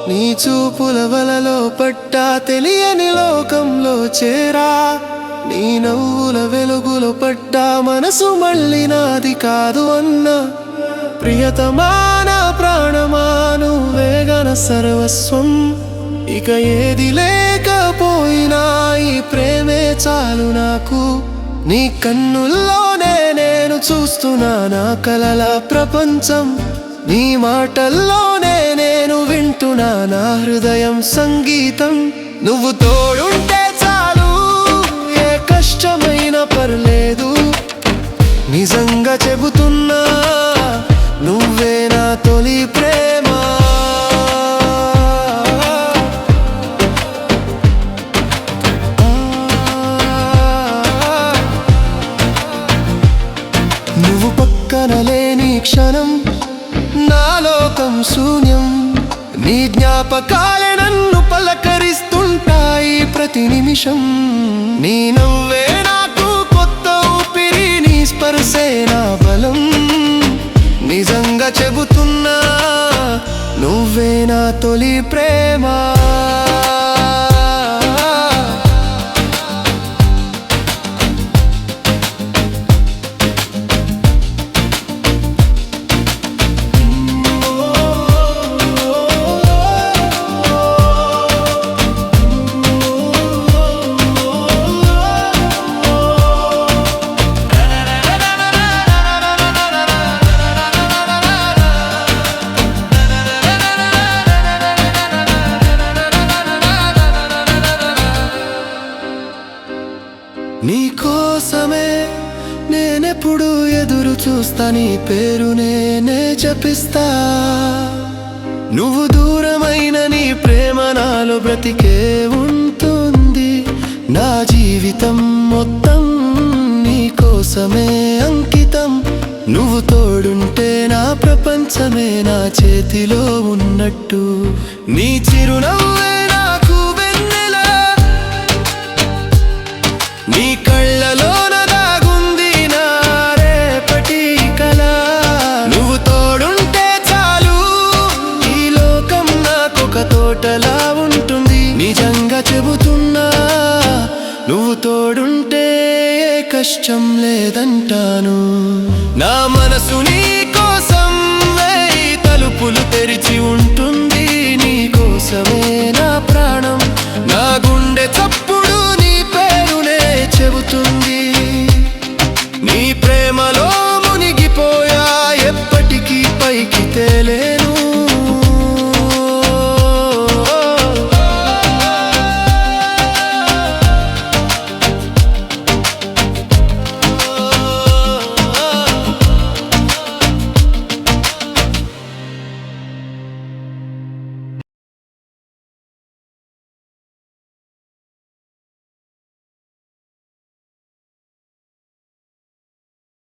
నీ చూపుల వలలో పట్టా తెలియని లోకంలో చేరా, నీ నవ్వుల వెలుగులో పట్టా మనసు మళ్ళీ నాది కాదు అన్నా. ప్రియతమాన ప్రాణమాను వేగన సర్వస్వం, ఇక ఏది లేకపోయినా ఈ ప్రేమే చాలు నాకు. నీ కన్నుల్లోనే నేను చూస్తున్నా నా కలల ప్రపంచం, నీ మాటల్లోనే నేను వింటున్నా నా హృదయం సంగీతం. నువ్వు తోడుంటే చాలు, ఏ కష్టమైనా పర్లేదు. నిజంగా చెబుతున్నా, నువ్వే నా తొలి ప్రేమ. నువ్వు పక్కన లేని క్షణం నా లోకం శూన్యం, నీ జ్ఞాపకాలే నన్ను పలకరిస్తుంటాయి ప్రతి నిమిషం. నీ నవ్వే నాకు కొత్త ఊపిరి, నీ స్పర్శే నా బలం. నిజంగా చెబుతున్నా, నువ్వే నా తొలి ప్రేమ. నీకోసమే నేనెప్పుడు ఎదురు చూస్తా, నీ పేరు నేనే జపిస్తా. నువ్వు దూరమైన నీ ప్రేమ నాలో బ్రతికే ఉంటుంది. నా జీవితం మొత్తం నీకోసమే అంకితం. నువ్వు తోడుంటే నా ప్రపంచమే నా చేతిలో ఉన్నట్టు. నీ చిరునవ్వే నాకు వెన్నెల, నీ కళ్ళలోన దాగుంది నా రేపటి కల. నువ్వు తోడుంటే చాలు, ఈ లోకం నాకొక తోటలా ఉంటుంది. నిజంగా చెబుతున్నా, నువ్వు తోడుంటే ఏ కష్టం లేదంటాను. నా మనసు నీ కోసం వేయి తలుపులు తెరిచి ఉంటుంది. నీ కోసమే నా ప్రాణం, నా గుండె చప్పుడు నీ పేరునే చెబుతుంది. నీ ప్రేమలో మునిగిపోయా, ఎప్పటికీ పైకి తేలేను.